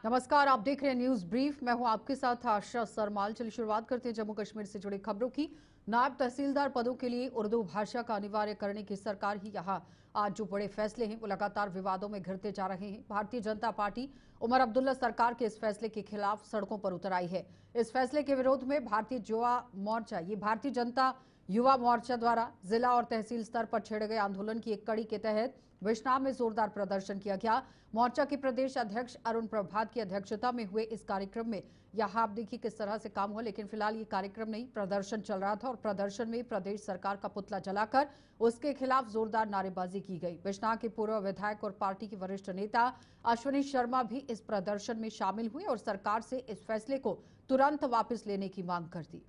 नमस्कार, आप देख रहे हैं न्यूज ब्रीफ। मैं हूं आपके साथ आशा सरमाल। चलिए शुरुआत करते हैं जम्मू कश्मीर से जुड़ी खबरों की। नायब तहसीलदार पदों के लिए उर्दू भाषा का अनिवार्य करने की सरकार ही यहां आज जो बड़े फैसले हैं वो लगातार विवादों में घिरते जा रहे हैं। भारतीय जनता पार्टी उमर अब्दुल्ला सरकार के इस फैसले के खिलाफ सड़कों पर उतर आई है। इस फैसले के विरोध में भारतीय जनता युवा मोर्चा द्वारा जिला और तहसील स्तर पर छेड़े गए आंदोलन की एक कड़ी के तहत बिजनौर में जोरदार प्रदर्शन किया गया। मोर्चा के प्रदेश अध्यक्ष अरुण प्रभात की अध्यक्षता में हुए इस कार्यक्रम में यहां आप देखिए किस तरह से काम हुआ, लेकिन फिलहाल ये कार्यक्रम नहीं, प्रदर्शन चल रहा था और प्रदर्शन में प्रदेश सरकार का पुतला जलाकर उसके खिलाफ जोरदार नारेबाजी की गई। बिजनौर के पूर्व विधायक और पार्टी के वरिष्ठ नेता अश्विनी शर्मा भी इस प्रदर्शन में शामिल हुए और सरकार से इस फैसले को तुरंत वापस लेने की मांग कर दी।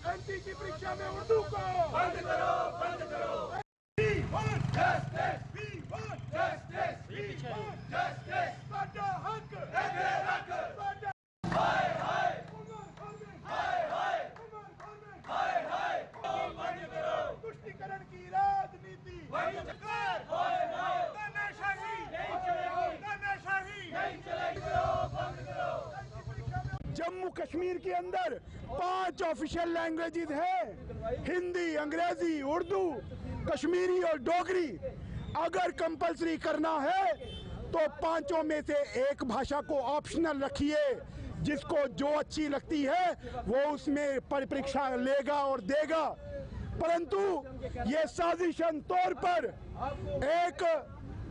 एमपी की परीक्षा में उर्दू को बंद करो, बंद करो। We want justice, we want justice, we want justice। साडा हक है हक, साडा हाय हाय हाय हाय हाय हाय बंद करो। तुष्टीकरण की राजनीति बंद कर, हाय हाय तानाशाही नहीं चलेगी, तानाशाही नहीं चलेगी, बंद करो। जम्मू कश्मीर के अंदर 5 ऑफिशियल लैंग्वेजेस हैं, हिंदी, अंग्रेजी, उर्दू, कश्मीरी और डोगरी। अगर कंपलसरी करना है तो 5 में से एक भाषा को ऑप्शनल रखिए, जिसको जो अच्छी लगती है वो उसमें परीक्षा लेगा और देगा। परंतु ये साजिशन तौर पर एक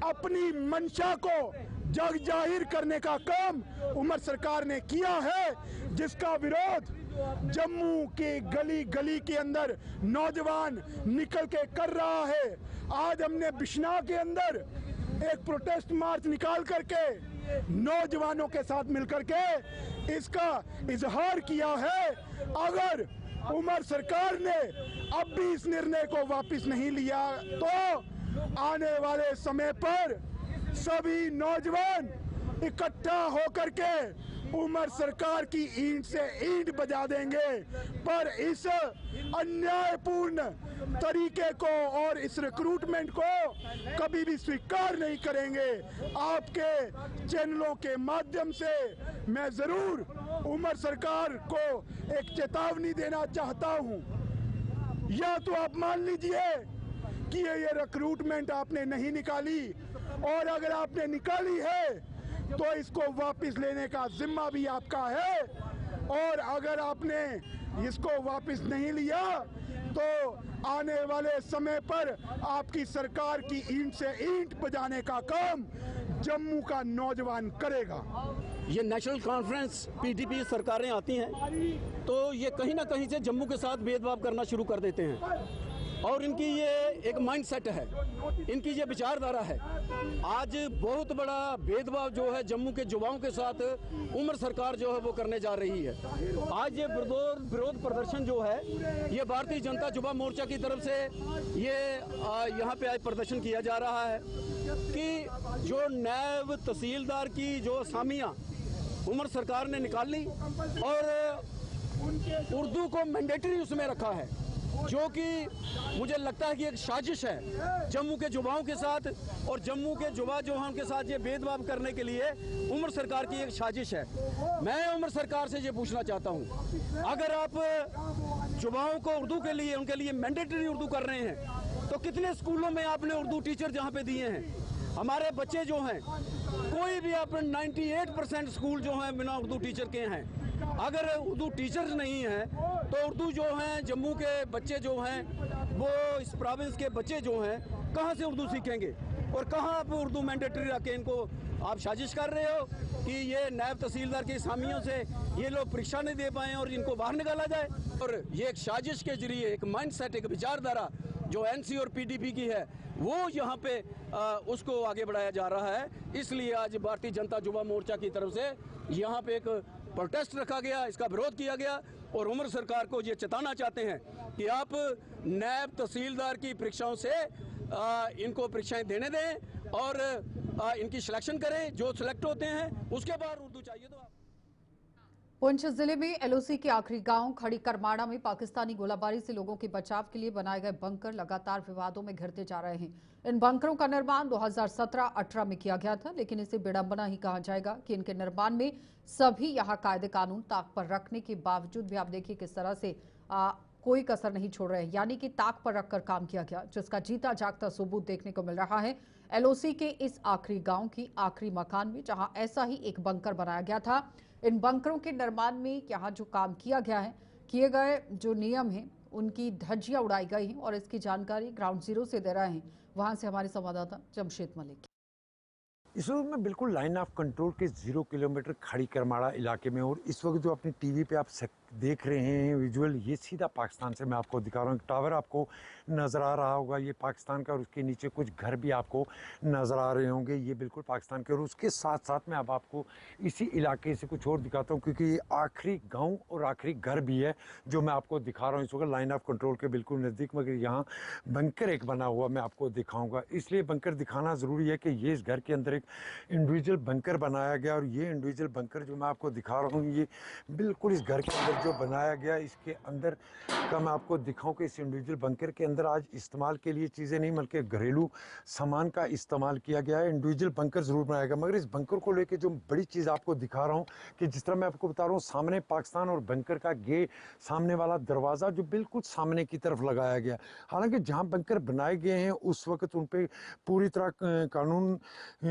अपनी मंशा को जग जाहिर करने का काम उमर सरकार ने किया है, जिसका विरोध जम्मू के गली गली के अंदर नौजवान निकल के कर रहा है। आज हमने बिजनौर के अंदर एक प्रोटेस्ट मार्च निकाल करके नौजवानों के साथ मिलकर के इसका इजहार किया है। अगर उमर सरकार ने अब भी इस निर्णय को वापस नहीं लिया तो आने वाले समय पर सभी नौजवान इकट्ठा होकर के उमर सरकार की ईंट से ईंट बजा देंगे। पर इस अन्यायपूर्ण तरीके को और इस रिक्रूटमेंट को कभी भी स्वीकार नहीं करेंगे। आपके चैनलों के माध्यम से मैं जरूर उमर सरकार को एक चेतावनी देना चाहता हूं। या तो आप मान लीजिए कि ये रिक्रूटमेंट आपने नहीं निकाली, और अगर आपने निकाली है तो इसको वापस लेने का जिम्मा भी आपका है, और अगर आपने इसको वापस नहीं लिया तो आने वाले समय पर आपकी सरकार की ईंट से ईंट बजाने का काम जम्मू का नौजवान करेगा। ये नेशनल कॉन्फ्रेंस पीडीपी सरकारें आती हैं तो ये कहीं ना कहीं से जम्मू के साथ भेदभाव करना शुरू कर देते हैं, और इनकी ये एक माइंडसेट है, इनकी ये विचारधारा है। आज बहुत बड़ा भेदभाव जो है जम्मू के युवाओं के साथ उमर सरकार जो है वो करने जा रही है। आज ये विरोध प्रदर्शन जो है ये भारतीय जनता युवा मोर्चा की तरफ से ये यहाँ पे आज प्रदर्शन किया जा रहा है कि जो नायब तहसीलदार की जो असामियाँ उमर सरकार ने निकाल ली और उर्दू को मैंडेटरी उसमें रखा है, जो कि मुझे लगता है कि एक साजिश है जम्मू के युवाओं के साथ, और जम्मू के युवा जो हैं उनके साथ ये भेदभाव करने के लिए उमर सरकार की एक साजिश है। मैं उमर सरकार से ये पूछना चाहता हूँ, अगर आप युवाओं को उर्दू के लिए उनके लिए मैंडेटरी उर्दू कर रहे हैं तो कितने स्कूलों में आपने उर्दू टीचर जहाँ पे दिए हैं? हमारे बच्चे जो हैं कोई भी आप 98% स्कूल जो हैं बिना उर्दू टीचर के हैं। अगर उर्दू टीचर्स नहीं हैं तो उर्दू जो हैं जम्मू के बच्चे जो हैं वो इस प्रोविंस के बच्चे जो हैं कहाँ से उर्दू सीखेंगे? और कहाँ आप उर्दू मैंडेटरी रख के इनको आप साजिश कर रहे हो कि ये नायब तहसीलदार के असामियों से ये लोग परीक्षा नहीं दे पाए और इनको बाहर निकाला जाए। और ये एक साजिश के जरिए एक माइंडसेट, एक विचारधारा जो एनसी और पीडीपी की है वो यहाँ पे उसको आगे बढ़ाया जा रहा है। इसलिए आज भारतीय जनता युवा मोर्चा की तरफ से यहाँ पे एक प्रोटेस्ट रखा गया, इसका विरोध किया गया और उमर सरकार को ये चेताना चाहते हैं कि आप नायब तहसीलदार की परीक्षाओं से इनको परीक्षाएं देने दें और इनकी सिलेक्शन करें। जो सिलेक्ट होते हैं उसके बाद उर्दू चाहिए तो आप पुंछ जिले में एलओसी के आखिरी गांव खड़ी करमाड़ा में पाकिस्तानी गोलाबारी से लोगों के बचाव के लिए बनाए गए बंकर लगातार विवादों में घिरते जा रहे हैं। इन बंकरों का निर्माण 2017-18 में किया गया था, लेकिन इसे विडंबना ही कहा जाएगा कि इनके निर्माण में सभी यहां कायदे कानून ताक पर रखने के बावजूद भी आप देखिए किस तरह से कोई कसर नहीं छोड़ रहे हैं, यानी कि ताक पर रखकर काम किया गया, जिसका जीता जागता सबूत देखने को मिल रहा है। एलओसी के इस आखिरी गांव की आखिरी मकान में जहां ऐसा ही एक बंकर बनाया गया था। इन बंकरों के निर्माण में यहाँ जो काम किया गया है, किए गए जो नियम हैं, उनकी धज्जियां उड़ाई गई हैं और इसकी जानकारी ग्राउंड जीरो से दे रहे हैं वहां से हमारे संवाददाता जमशेद मलिक। इस वक्त मैं बिल्कुल लाइन ऑफ कंट्रोल के 0 किलोमीटर खड़ी करमाड़ा इलाके में, और इस वक्त जो अपनी टीवी पे आप देख रहे हैं विजुअल, ये सीधा पाकिस्तान से मैं आपको दिखा रहा हूँ। टावर आपको नज़र आ रहा होगा, ये पाकिस्तान का, और उसके नीचे कुछ घर भी आपको नज़र आ रहे होंगे, ये बिल्कुल पाकिस्तान के। और उसके साथ साथ मैं अब आपको इसी इलाके से कुछ और दिखाता हूँ, क्योंकि ये आखिरी गाँव और आखिरी घर भी है जो मैं आपको दिखा रहा हूँ इस वक्त लाइन ऑफ कंट्रोल के बिल्कुल नज़दीक। मगर यहाँ बंकर एक बना हुआ मैं आपको दिखाऊँगा, इसलिए बंकर दिखाना ज़रूरी है कि ये इस घर के अंदर एक इंडिविजुअल बंकर बनाया गया। और ये इंडिविजुअल बंकर जो मैं आपको दिखा रहा हूँ, ये बिल्कुल इस घर के अंदर जो बनाया गया, इसके अंदर का मैं आपको दिखाऊं कि इस इंडिविजुअल बंकर के अंदर आज इस्तेमाल के लिए चीज़ें नहीं बल्कि घरेलू सामान का इस्तेमाल किया गया है। इंडिविजुअल बंकर ज़रूर बनाया गया, मगर इस बंकर को लेके जो बड़ी चीज़ आपको दिखा रहा हूँ कि जिस तरह मैं आपको बता रहा हूँ, सामने पाकिस्तान और बंकर का गेट, सामने वाला दरवाज़ा जो बिल्कुल सामने की तरफ लगाया गया। हालांकि जहाँ बंकर बनाए गए हैं उस वक्त उन पर पूरी तरह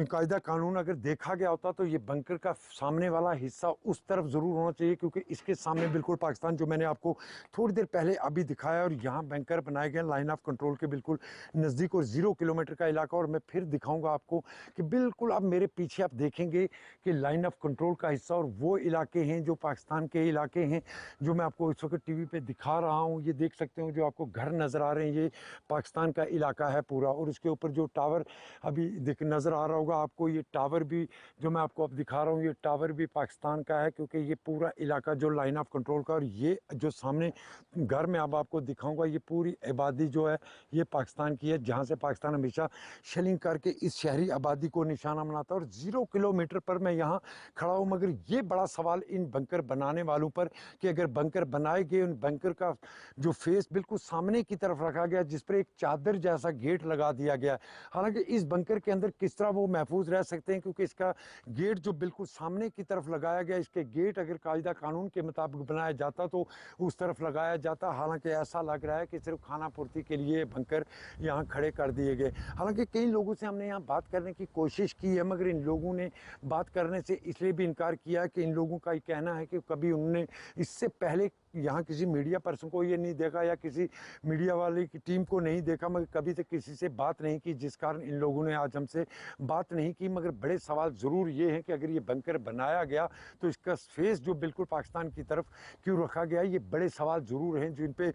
कायदा कानून अगर देखा गया होता तो ये बंकर का सामने वाला हिस्सा उस तरफ ज़रूर होना चाहिए, क्योंकि इसके सामने बिल्कुल पाकिस्तान जो मैंने आपको थोड़ी देर पहले अभी दिखाया, और यहाँ बंकर बनाए गए लाइन ऑफ कंट्रोल के बिल्कुल नज़दीक, और 0 किलोमीटर का इलाका। और मैं फिर दिखाऊंगा आपको कि बिल्कुल अब मेरे पीछे आप देखेंगे कि लाइन ऑफ कंट्रोल का हिस्सा और वो इलाके हैं जो पाकिस्तान के इलाके हैं जो मैं आपको इस वक्त टीवी पे दिखा रहा हूँ। ये देख सकते हो जो आपको घर नज़र आ रहे हैं, ये पाकिस्तान का इलाका है पूरा। और उसके ऊपर जो टावर अभी नज़र आ रहा होगा आपको, ये टावर भी जो मैं आपको अब दिखा रहा हूँ, ये टावर भी पाकिस्तान का है, क्योंकि ये पूरा इलाका जो लाइन ऑफ कंट्रोल का, और ये जो सामने घर में अब आपको दिखाऊंगा, ये पूरी आबादी जो है ये पाकिस्तान की है, जहाँ से पाकिस्तान हमेशा शेलिंग करके इस शहरी आबादी को निशाना बनाता है। और 0 किलोमीटर पर मैं यहाँ खड़ा हूँ, मगर ये बड़ा सवाल इन बंकर बनाने वालों पर कि अगर बंकर बनाए गए, उन बंकर का जो फेस बिल्कुल सामने की तरफ रखा गया, जिस पर एक चादर जैसा गेट लगा दिया गया। हालांकि इस बंकर के अंदर किस तरह वो महफूज रह सकते हैं, क्योंकि इसका गेट जो बिल्कुल सामने की तरफ लगाया गया, इसके गेट अगर कायदा कानून के मुताबिक बनाया जाता तो उस तरफ लगाया जाता। हालांकि ऐसा लग रहा है कि सिर्फ खाना पूर्ति के लिए बंकर यहाँ खड़े कर दिए गए। हालांकि कई लोगों से हमने यहाँ बात करने की कोशिश की है, मगर इन लोगों ने बात करने से इसलिए भी इनकार किया कि इन लोगों का ये कहना है कि कभी उन्होंने इससे पहले यहाँ किसी मीडिया पर्सन को ये नहीं देखा या किसी मीडिया वाले की टीम को नहीं देखा, मगर कभी तक किसी से बात नहीं की, जिस कारण इन लोगों ने आज हमसे बात नहीं की। मगर बड़े सवाल ज़रूर ये हैं कि अगर ये बंकर बनाया गया तो इसका फेस जो बिल्कुल पाकिस्तान की तरफ क्यों रखा गया, ये बड़े सवाल ज़रूर हैं जिन पे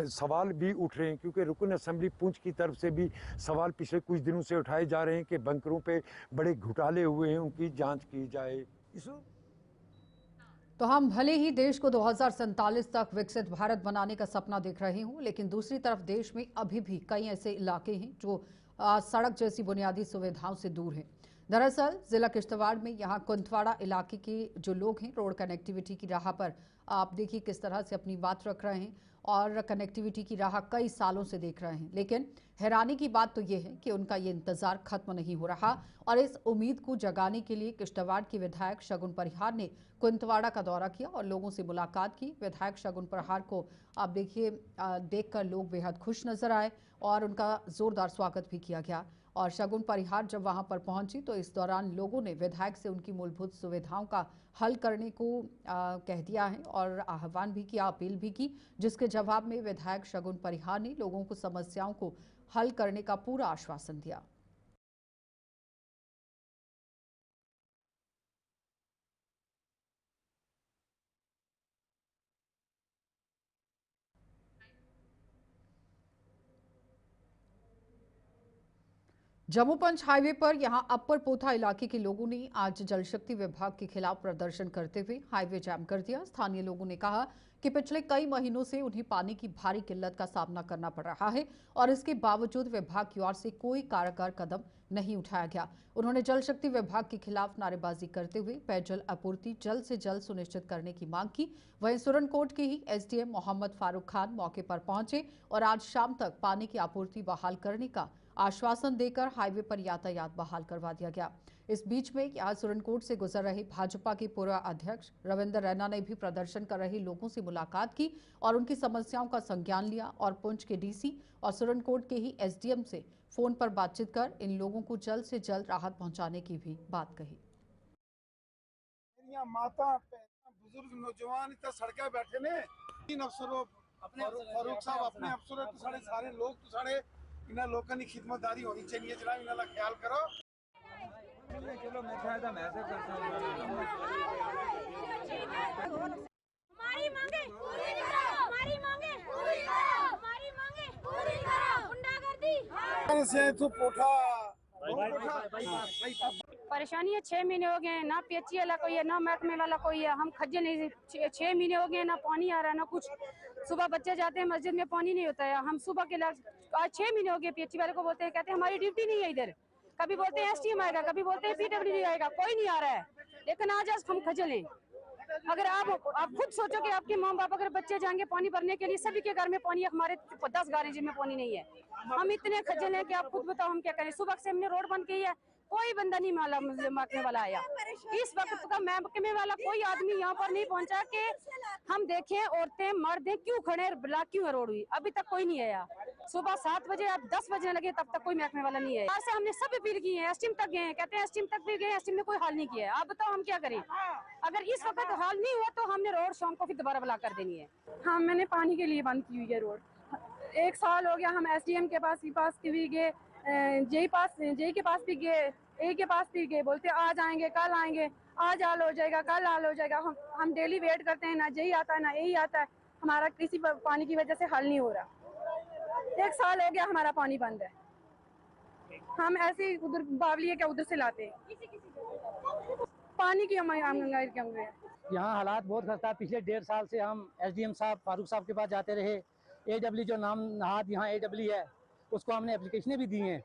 सवाल भी उठ रहे हैं। क्योंकि रुकन असम्बली पुंछ की तरफ से भी सवाल पिछले कुछ दिनों से उठाए जा रहे हैं कि बंकरों पर बड़े घोटाले हुए हैं, उनकी जाँच की जाए। तो हम भले ही देश को 2047 तक विकसित भारत बनाने का सपना देख रहे हों, लेकिन दूसरी तरफ देश में अभी भी कई ऐसे इलाके हैं जो सड़क जैसी बुनियादी सुविधाओं से दूर हैं। दरअसल जिला किश्तवाड़ में यहाँ कुंथवाड़ा इलाके के जो लोग हैं, रोड कनेक्टिविटी की राह पर आप देखिए किस तरह से अपनी बात रख रहे हैं और कनेक्टिविटी की राह कई सालों से देख रहे हैं। लेकिन हैरानी की बात तो ये है कि उनका ये इंतजार खत्म नहीं हो रहा, और इस उम्मीद को जगाने के लिए किश्तवाड़ के विधायक शगुन परिहार ने कुंथवाड़ा का दौरा किया और लोगों से मुलाकात की। विधायक शगुन परिहार को आप देखिए देखकर लोग बेहद खुश नजर आए और उनका जोरदार स्वागत भी किया गया। और शगुन परिहार जब वहां पर पहुंची तो इस दौरान लोगों ने विधायक से उनकी मूलभूत सुविधाओं का हल करने को कह दिया है और आह्वान भी किया, अपील भी की, जिसके जवाब में विधायक शगुन परिहार ने लोगों को समस्याओं को हल करने का पूरा आश्वासन दिया। जम्मू पंच हाईवे पर यहां अप्पर पोथा इलाके के लोगों ने आज जल शक्ति विभाग के खिलाफ प्रदर्शन करते हुए हाईवे जाम कर दिया। स्थानीय लोगों ने कहा कि पिछले कई महीनों से उन्हें पानी की भारी किल्लत का सामना करना पड़ रहा है और इसके बावजूद विभाग की ओर से कोई कारगर कदम नहीं उठाया गया। उन्होंने जल शक्ति विभाग के खिलाफ नारेबाजी करते हुए पेयजल आपूर्ति जल्द से जल्द सुनिश्चित करने की मांग की। वहीं सुरनकोट के ही एसडीएम मोहम्मद फारूक खान मौके पर पहुंचे और आज शाम तक पानी की आपूर्ति बहाल करने का आश्वासन देकर हाईवे पर यातायात बहाल करवा दिया गया। इस बीच में आज सुरनकोट से गुजर रहे भाजपा के पूर्व अध्यक्ष रविंद्र रैना ने भी प्रदर्शन कर रहे लोगों से मुलाकात की और उनकी समस्याओं का संज्ञान लिया और पुंछ के डीसी और सुरनकोट के ही एसडीएम से फोन पर बातचीत कर इन लोगों को जल्द से जल्द राहत पहुंचाने की भी बात कही। माता बुजुर्ग नौजवान इतना सड़कें बैठे ने, तीन अफसरों फारूक साहब अपने अफसर तो सारे लोग तो सारे इन्हें लोगों की खिदमतदारी होनी चाहिए, जरा इन्हें ख्याल करो। चलो मैं फायदा मैं से करता हूं। हमारी मांगे पूरी करो, हमारी मांगे पूरी करो, हमारी मांगे पूरी करो। गुंडागर्दी से तो पोठा परेशानी है। 6 महीने हो गए हैं, ना पीएचई वाला कोई है ना महकमे वाला कोई है। हम खज्जे नहीं, 6 महीने हो गए, ना पानी आ रहा है ना कुछ। सुबह बच्चे जाते हैं मस्जिद में, पानी नहीं होता है। हम सुबह के आज 6 महीने हो गए पीएचई वाले को बोलते हैं, कहते हैं हमारी ड्यूटी नहीं है इधर। कभी बोलते हैं एसटीएम आएगा, कभी बोलते हैं पीडब्ल्यूडी आएगा, कोई नहीं आ रहा है। लेकिन आज हम खज्जल हैं। अगर आप खुद सोचो कि आपके माँ बाप अगर बच्चे जाएंगे पानी भरने के लिए, सभी के घर में पानी है, हमारे 10 घर हैं जिनमें पानी नहीं है। हम इतने खज्जल हैं कि आप खुद बताओ हम क्या करें। सुबह से हमने रोड बंद की है, कोई बंदा नहीं माला महकमे वाला आया। इस वक्त का महकमे वाला कोई आदमी यहाँ पर नहीं पहुँचा कि हम देखें औरतें मर्द क्यों खड़े, ब्लॉक क्यों है रोड हुई, अभी तक कोई नहीं आया। सुबह 7 बजे अब 10 बजने लगे तब तक कोई महकमे वाला नहीं है। आज से हमने सब अपील की है, एसटीएम तक गए हैं, कहते हैं एसटीएम तक भी गए, एसटीएम ने कोई हाल नहीं किया है। आप बताओ हम क्या करें। अगर इस वक्त हाल नहीं हुआ तो हमने रोड शाम को फिर दोबारा ब्लॉक कर देनी है। हाँ, मैंने पानी के लिए बंद की हुई है रोड। 1 साल हो गया। हम एसडीएम के पास भी गए, जेई के पास भी गए, ए के पास भी गए। बोलते आज आएंगे, कल आएंगे, आज हाल हो जाएगा, कल हाल हो जाएगा। हम डेली वेट करते हैं, ना जेई आता है ना ए आता है। हमारा किसी पानी की वजह से हल नहीं हो रहा। 1 साल हो गया हमारा पानी बंद है। हम ऐसे उधर बावली क्या उधर से लाते हैं पानी की। हम यहाँ हालात बहुत खस्ता है। पिछले 1.5 साल से हम एसडीएम साहब फारूक साहब के पास जाते रहे। एडब्ल्यू जो नाम नहाद यहाँ एडब्ल्यू है, उसको हमने एप्लीकेशनें भी दी हैं।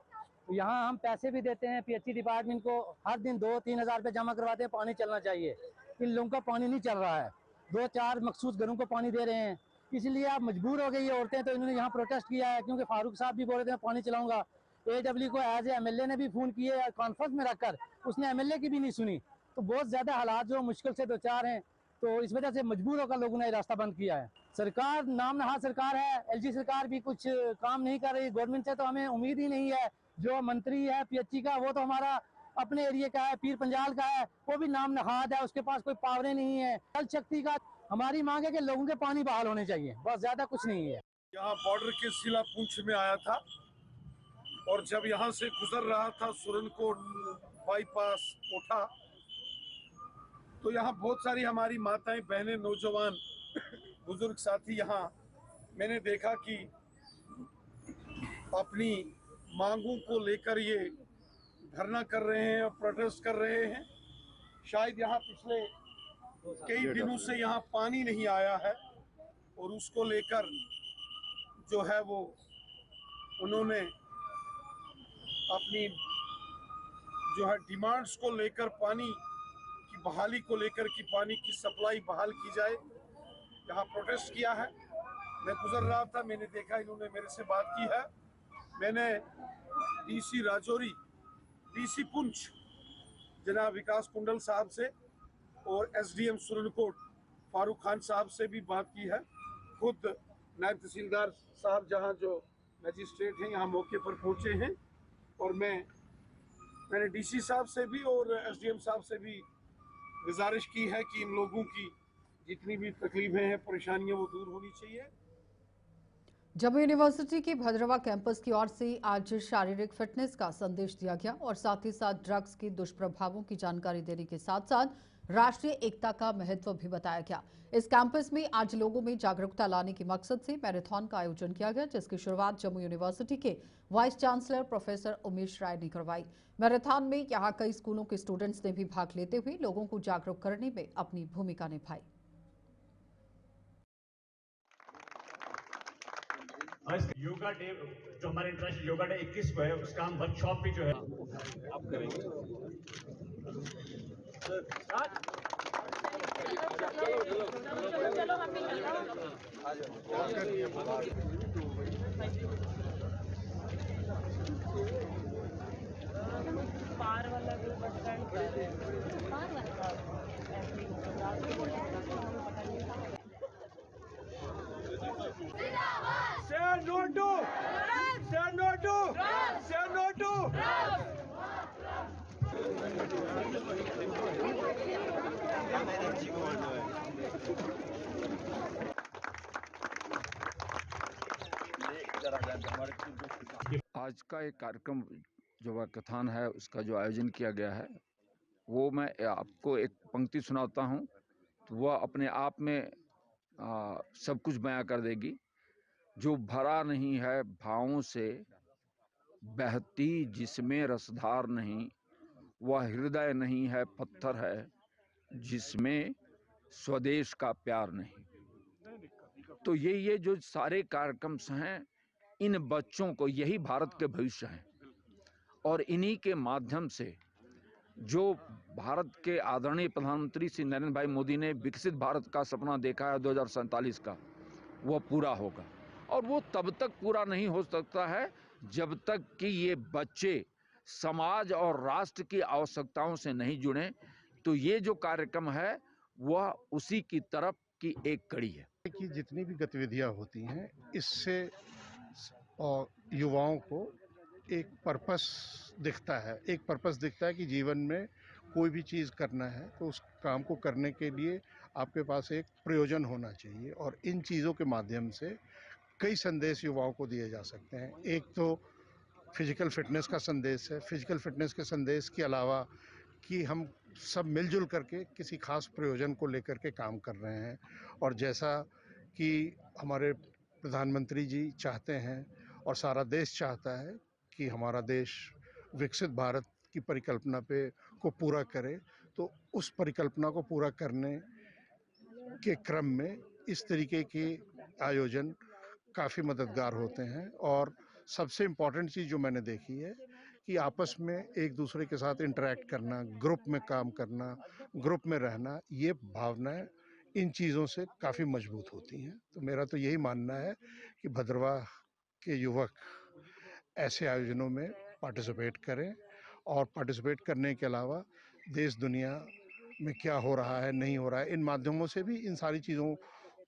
यहाँ हम पैसे भी देते हैं पीएचई डिपार्टमेंट को, हर दिन 2-3 हज़ार रुपये जमा करवाते हैं। पानी चलना चाहिए, इन लोगों का पानी नहीं चल रहा है। 2-4 मखसूस घरों को पानी दे रहे हैं, इसलिए आप मजबूर हो गई है औरतें। तो इन्होंने यहाँ प्रोटेस्ट किया है, क्योंकि फारूक साहब भी बोल रहे थे पानी चलाऊंगा। एडब्ल्यू को एज एमएलए ने भी फ़ोन किए कॉन्फ्रेंस में रखकर, उसने एमएलए की भी नहीं सुनी। तो बहुत ज़्यादा हालात जो मुश्किल से 2-4 हैं, तो इस वजह से मजबूर होकर लोगों ने रास्ता बंद किया है। सरकार नाम नहा सरकार है, एलजी सरकार भी कुछ काम नहीं कर रही। गवर्नमेंट से तो हमें उम्मीद ही नहीं है। जो मंत्री है पीएचई का, वो तो हमारा अपने एरिया का है, पीर पंजाल का है, वो भी नाम नहाद है, उसके पास कोई पावरें नहीं है। जल शक्ति का हमारी मांग है कि लोगों के पानी बहाल होने चाहिए, बस ज्यादा कुछ नहीं है। यहाँ बॉर्डर के जिला पुंछ में आया था और जब यहाँ से गुजर रहा था सुरनकोट बाईपास कोठा, तो यहाँ बहुत सारी हमारी माताएं, बहनें, नौजवान, बुजुर्ग साथी यहाँ मैंने देखा कि अपनी मांगों को लेकर ये धरना कर रहे हैं और प्रोटेस्ट कर रहे हैं। शायद यहाँ पिछले कई दिनों से यहाँ पानी नहीं आया है और उसको लेकर जो है वो उन्होंने अपनी जो है डिमांड्स को लेकर, पानी की बहाली को लेकर कि पानी की सप्लाई बहाल की जाए, यहाँ प्रोटेस्ट किया है। मैं गुजर रहा था, मैंने देखा इन्होंने मेरे से बात की है। मैंने डीसी राजौरी, डीसी पुंछ जनाब विकास कुंडल साहब से और एसडीएम सुरनकोट फारूक खान साहब से भी बात की है। खुद नायब तहसीलदार साहब जहां जो मजिस्ट्रेट हैं यहाँ मौके पर पहुंचे हैं और मैंने डीसी साहब से भी और एसडीएम साहब से भी गुजारिश की है कि इन लोगों की जितनी भी तकलीफें हैं, परेशानियां, वो दूर होनी चाहिए। जम्मू यूनिवर्सिटी के भद्रवा कैंपस की ओर से आज शारीरिक फिटनेस का संदेश दिया गया और साथ ही साथ ड्रग्स के दुष्प्रभावों की जानकारी देने के साथ साथ राष्ट्रीय एकता का महत्व भी बताया गया। इस कैंपस में आज लोगों में जागरूकता लाने के मकसद से मैराथन का आयोजन किया गया, जिसकी शुरुआत जम्मू यूनिवर्सिटी के वाइस चांसलर प्रोफेसर उमेश राय ने करवाई। मैराथन में यहां कई स्कूलों के स्टूडेंट्स ने भी भाग लेते हुए लोगों को जागरूक करने में अपनी भूमिका निभाई। आज योगा डे जो हमारे इंटरनेशनल योगा डे 21 को है, उसका हम वर्कशॉप भी जो है आप करेंगे। पार वाला जो बस स्टैंड पार वाला Say no to! Say no to! Say no to! आज का एक कार्यक्रम जो वाकथान है, उसका जो आयोजन किया गया है, वो मैं आपको एक पंक्ति सुनाता हूँ, तो वह अपने आप में सब कुछ बयां कर देगी। जो भरा नहीं है भावों से बहती जिसमें रसधार नहीं, वह हृदय नहीं है पत्थर है जिसमें स्वदेश का प्यार नहीं। तो ये जो सारे कार्यक्रम हैं, इन बच्चों को, यही भारत के भविष्य हैं, और इन्हीं के माध्यम से जो भारत के आदरणीय प्रधानमंत्री श्री नरेंद्र भाई मोदी ने विकसित भारत का सपना देखा है 2047 का, वह पूरा होगा। और वो तब तक पूरा नहीं हो सकता है जब तक कि ये बच्चे समाज और राष्ट्र की आवश्यकताओं से नहीं जुड़े। तो ये जो कार्यक्रम है वह उसी की तरफ की एक कड़ी है कि जितनी भी गतिविधियां होती हैं, इससे और युवाओं को एक पर्पस दिखता है। एक पर्पस दिखता है कि जीवन में कोई भी चीज़ करना है तो उस काम को करने के लिए आपके पास एक प्रयोजन होना चाहिए, और इन चीज़ों के माध्यम से कई संदेश युवाओं को दिए जा सकते हैं। एक तो फिजिकल फिटनेस का संदेश है। फिजिकल फिटनेस के संदेश के अलावा कि हम सब मिलजुल करके किसी खास प्रयोजन को लेकर के काम कर रहे हैं, और जैसा कि हमारे प्रधानमंत्री जी चाहते हैं और सारा देश चाहता है कि हमारा देश विकसित भारत की परिकल्पना को पूरा करे, तो उस परिकल्पना को पूरा करने के क्रम में इस तरीके के आयोजन काफ़ी मददगार होते हैं। और सबसे इम्पॉर्टेंट चीज़ जो मैंने देखी है कि आपस में एक दूसरे के साथ इंटरेक्ट करना, ग्रुप में काम करना, ग्रुप में रहना, ये भावनाएं इन चीज़ों से काफ़ी मजबूत होती हैं। तो मेरा तो यही मानना है कि भद्रवाह के युवक ऐसे आयोजनों में पार्टिसिपेट करें, और पार्टिसिपेट करने के अलावा देश दुनिया में क्या हो रहा है, नहीं हो रहा है, इन माध्यमों से भी इन सारी चीज़ों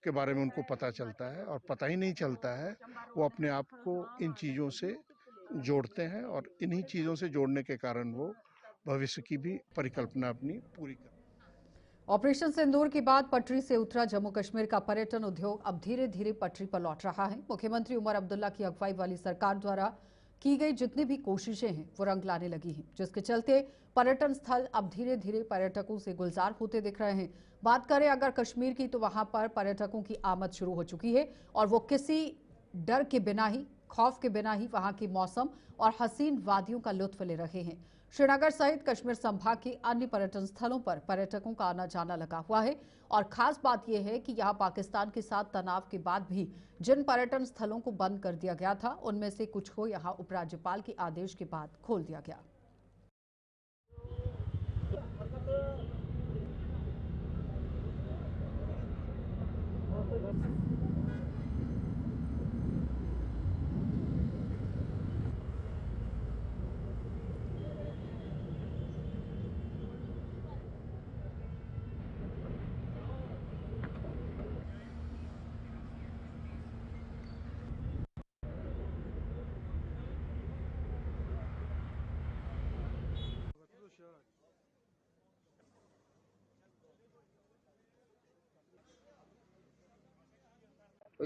के बारे में उनको पता चलता है। और पता ही नहीं चलता है, वो अपने आप को इन चीज़ों से जोड़ते हैं, और इन्हीं चीज़ों से जोड़ने के कारण वो भविष्य की भी परिकल्पना अपनी पूरी करते हैं। ऑपरेशन सिंदूर के बाद पटरी से उतरा जम्मू कश्मीर का पर्यटन उद्योग अब धीरे धीरे पटरी पर लौट रहा है। मुख्यमंत्री उमर अब्दुल्ला की अगुवाई वाली सरकार द्वारा की गई जितनी भी कोशिशें हैं वो रंग लाने लगी हैं, जिसके चलते पर्यटन स्थल अब धीरे धीरे पर्यटकों से गुलजार होते दिख रहे हैं। बात करें अगर कश्मीर की, तो वहां पर पर्यटकों की आमद शुरू हो चुकी है, और वो किसी डर के बिना ही, खौफ के बिना ही वहां के मौसम और हसीन वादियों का लुत्फ ले रहे हैं। श्रीनगर सहित कश्मीर संभाग के अन्य पर्यटन स्थलों पर पर्यटकों का आना जाना लगा हुआ है, और खास बात यह है कि यहां पाकिस्तान के साथ तनाव के बाद भी जिन पर्यटन स्थलों को बंद कर दिया गया था, उनमें से कुछ को यहां उपराज्यपाल के आदेश के बाद खोल दिया गया।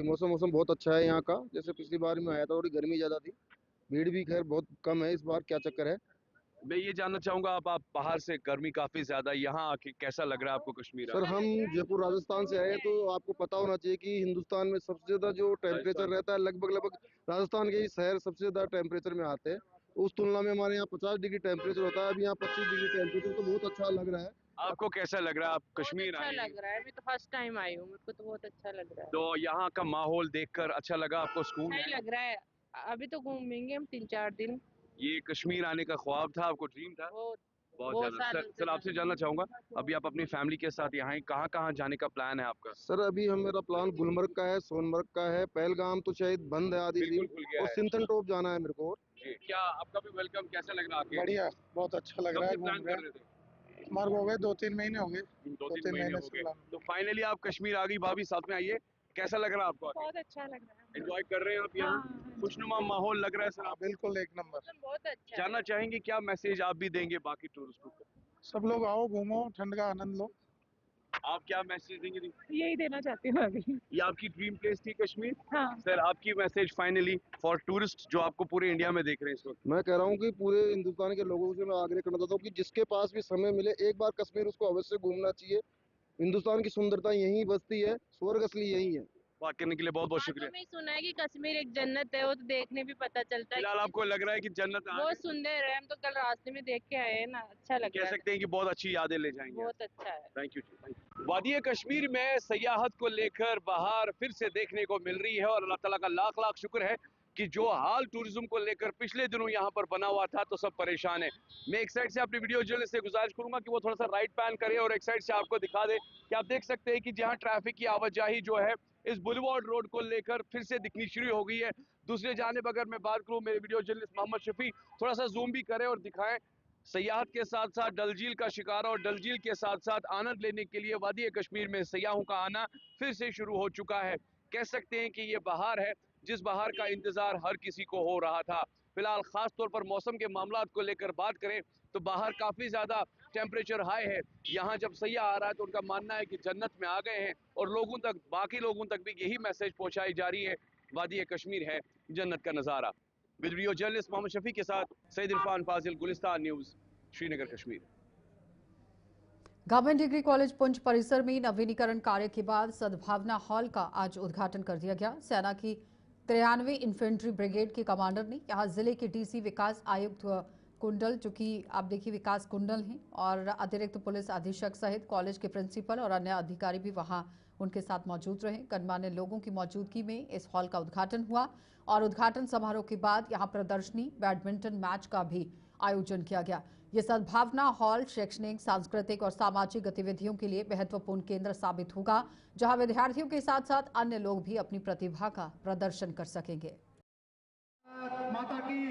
मौसम बहुत अच्छा है यहाँ का। जैसे पिछली बार में आया था, थोड़ी गर्मी ज़्यादा थी, भीड़ भी खैर बहुत कम है इस बार, क्या चक्कर है मैं ये जानना चाहूंगा आप बाहर से, गर्मी काफी ज्यादा, यहाँ आके कैसा लग रहा है आपको कश्मीर? सर हम जयपुर राजस्थान से आए हैं, तो आपको पता होना चाहिए कि हिंदुस्तान में सबसे ज्यादा जो टेम्परेचर रहता है लगभग राजस्थान के ही शहर सबसे ज्यादा टेम्परेचर में आते हैं। उस तुलना में हमारे यहाँ 50 डिग्री टेम्परेचर होता है, अभी यहाँ 25 डिग्री टेम्परेचर, तो बहुत अच्छा लग रहा है। आपको कैसा लग रहा है? आप कश्मीर अच्छा आए लग रहा है, मैं तो फर्स्ट टाइम आई हूँ, मेरे को तो बहुत अच्छा लग रहा है। तो यहाँ का माहौल देखकर अच्छा लगा आपको? सुकून अच्छा ही लग रहा है। अभी तो घूमेंगे हम 3-4 दिन। ये कश्मीर आने का ख्वाब था आपको, ड्रीम था? बहुत ज्यादा। सर आपसे जानना चाहूंगा, अभी आप अपनी फैमिली के साथ यहाँ कहाँ कहाँ जाने का प्लान है आपका? सर अभी मेरा प्लान गुलमर्ग का है, सोनमर्ग का है, पहलगाम तो शायद बंद है आदि, और सिंथन टॉप जाना है मेरे को। क्या आपका भी वेलकम, कैसा लग रहा है? बढ़िया, बहुत अच्छा लग रहा है। प्लान कर रहे थे? हमारे हो गए 2-3 महीने हो गए। 2-3 महीने हो गए। तो फाइनली आप कश्मीर आ गई। भाभी साथ में आइए, कैसा लग रहा है आपको? बहुत अच्छा लग रहा है। एंजॉय कर रहे हैं आप यहाँ? खुशनुमा माहौल लग रहा है सर? आप बिल्कुल एक नंबर। बहुत अच्छा। जानना चाहेंगे क्या मैसेज आप भी देंगे बाकी टूरिस्टों को? सब लोग आओ, घूमो, ठंड का आनंद लो। आप क्या मैसेज देंगे? यही देना चाहती हूँ अभी। ये आपकी ड्रीम प्लेस थी कश्मीर? हाँ। सर आपकी मैसेज फाइनली फॉर टूरिस्ट जो आपको पूरे इंडिया में देख रहे हैं इस वक्त? मैं कह रहा हूँ कि पूरे हिंदुस्तान के लोगों से मैं आग्रह करना चाहता हूँ कि जिसके पास भी समय मिले एक बार कश्मीर उसको अवश्य घूमना चाहिए। हिंदुस्तान की सुंदरता यहीं बसती है, स्वर्ग असली यहीं है। बात करने के लिए बहुत बहुत शुक्रिया। मैंने सुना है कि कश्मीर एक जन्नत है, वो तो देखने भी पता चलता है। फिलहाल आपको लग रहा है कि जन्नत बहुत सुंदर है, हम तो कल रास्ते में देख के आए हैं ना, अच्छा लग रहा है। कह सकते हैं कि बहुत अच्छी यादें ले जाएंगे। बहुत अच्छा है। Thank you. वादी कश्मीर में सयाहत को लेकर बहार फिर से देखने को मिल रही है और अल्लाह ताला का लाख लाख शुक्र है कि जो हाल टूरिज्म को लेकर पिछले दिनों यहाँ पर बना हुआ था तो सब परेशान है। मैं एक साइड से अपनी वीडियो जर्नलिस्ट से गुजारिश करूंगा कि वो थोड़ा सा राइट पैन करे और एक साइड से आपको दिखा दे कि आप देख सकते हैं कि जहाँ ट्रैफिक की आवाजाही जो है इस बुलवार्ड रोड को लेकर फिर से दिखनी शुरू हो गई है। दूसरी जानिब अगर मैं बात करूँ, मेरे वीडियो जर्नलिस्ट मोहम्मद शफी थोड़ा सा जूम भी करें और दिखाएं, सयाहत के साथ साथ डल झील का शिकार और डल झील के साथ साथ आनंद लेने के लिए वादी कश्मीर में सयाहों का आना फिर से शुरू हो चुका है। कह सकते हैं कि ये बहार है जिस बहार का इंतजार हर किसी को हो रहा था। फिलहाल खास तौर पर मौसम के मामलात को लेकर बात करें तो बाहर काफी ज्यादा टेम्परेचर हाई है। यहाँ जब सयाह आ रहा है तो उनका मानना है कि जन्नत में आ गए हैं और लोगों तक, बाकी लोगों तक भी यही मैसेज पहुंचाई जा रही है, वादी कश्मीर है जन्नत का नजारा। वीडियो जर्नलिस्ट मोहम्मद शफी के साथ Saeed Irfan Fazil, Gulistan news, Srinagar Kashmir. Government degree college Poonch परिसर में नवीनीकरण कार्य के बाद सद्भावना हॉल का आज उद्घाटन कर दिया गया। सेना की 93 इन्फेंट्री ब्रिगेड के कमांडर ने यहाँ जिले के डीसी विकास आयुक्त कुंडल, जो कि आप देखिए विकास कुंडल हैं, और अतिरिक्त पुलिस अधीक्षक सहित कॉलेज के प्रिंसिपल और अन्य अधिकारी भी वहां उनके साथ मौजूद रहे। गणमान्य लोगों की मौजूदगी में इस हॉल का उद्घाटन हुआ और उद्घाटन समारोह के बाद यहाँ प्रदर्शनी, बैडमिंटन मैच का भी आयोजन किया गया। ये सद्भावना हॉल शैक्षणिक, सांस्कृतिक और सामाजिक गतिविधियों के लिए महत्वपूर्ण केंद्र साबित होगा, जहां विद्यार्थियों के साथ साथ अन्य लोग भी अपनी प्रतिभा का प्रदर्शन कर सकेंगे। माता की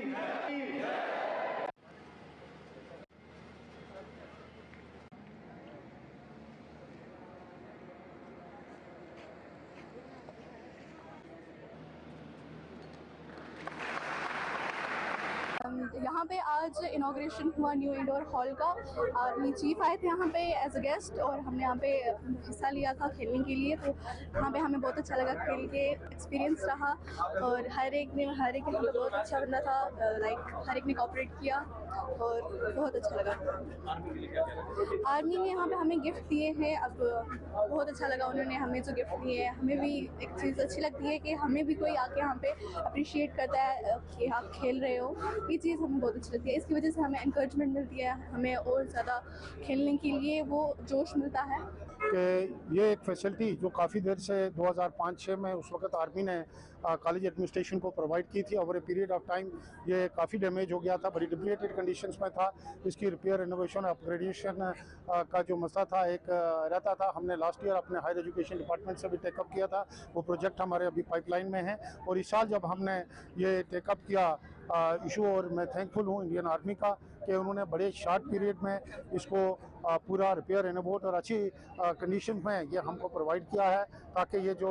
यहाँ पे आज इनॉग्रेशन हुआ न्यू इंडोर हॉल का। आर्मी चीफ आए थे यहाँ पे एज अ गेस्ट और हमने यहाँ पे हिस्सा लिया था खेलने के लिए। तो यहाँ पे हमें बहुत अच्छा लगा, खेल के एक्सपीरियंस रहा और हर एक यहाँ पे बहुत अच्छा बंदा था, लाइक हर एक ने कोऑपरेट किया और बहुत अच्छा लगा। आर्मी ने यहाँ पे हमें गिफ्ट दिए हैं, अब बहुत अच्छा लगा उन्होंने हमें जो गिफ्ट दिए हैं। हमें भी एक चीज़ अच्छी लगती है कि हमें भी कोई आके यहाँ पे अप्रिशिएट करता है कि आप खेल रहे हो, ये चीज़ हमें बहुत अच्छी लगती है। इसकी वजह से हमें इंकरेजमेंट मिलती है, हमें और ज़्यादा खेलने के लिए वो जोश मिलता है। कि ये एक फैसिलिटी जो काफ़ी देर से 2005-06 में उस वक्त आर्मी ने कॉलेज एडमिनिस्ट्रेशन को प्रोवाइड की थी। Over a period of time ये काफ़ी डैमेज हो गया था, बड़ी डिप्लीटेड कंडीशंस में था। इसकी रिपेयर, रिनोवेशन, अपग्रेडेशन का जो मसला था एक रहता था। हमने लास्ट ईयर अपने हायर एजुकेशन डिपार्टमेंट से भी टेकअप किया था, वो प्रोजेक्ट हमारे अभी पाइपलाइन में है और इस साल जब हमने ये टेकअप किया इशू, और मैं थैंकफुल हूँ इंडियन आर्मी का कि उन्होंने बड़े शॉर्ट पीरियड में इसको पूरा रिपेयर, रिनोवेट और अच्छी कंडीशन में ये हमको प्रोवाइड किया है, ताकि ये जो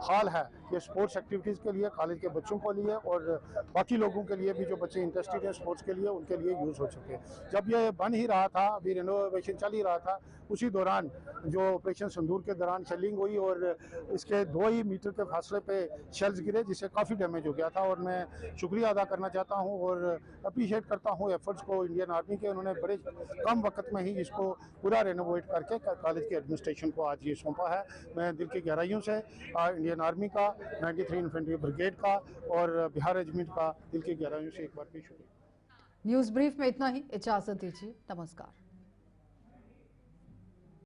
हॉल है ये स्पोर्ट्स एक्टिविटीज़ के लिए, कॉलेज के बच्चों को लिए और बाकी लोगों के लिए भी जो बच्चे इंटरेस्टेड हैं स्पोर्ट्स के लिए, उनके लिए यूज़ हो चुके। जब ये बन ही रहा था, अभी रिनोवेशन चल ही रहा था, उसी दौरान जो ऑपरेशन सिंदूर के दौरान शेलिंग हुई और इसके 2 ही मीटर के फासले पे शेल्स गिरे, जिससे काफ़ी डैमेज हो गया था। और मैं शुक्रिया अदा करना चाहता हूँ और अप्रिशिएट करता हूँ एफर्ट्स को इंडियन आर्मी के। उन्होंने बड़े कम वक्त में ही इसको पूरा रेनोवेट करके कॉलेज के एडमिनिस्ट्रेशन को आज ये सौंपा है। मैं दिल की गहराइयों से इंडियन आर्मी का, 93 इन्फेंट्री ब्रिगेड का और बिहार रेजिमेंट का दिल की गहराइयों से एक बार फिर शुक्रिया। न्यूज़ ब्रीफ में इतना ही, इजाजत दीजिए, नमस्कार।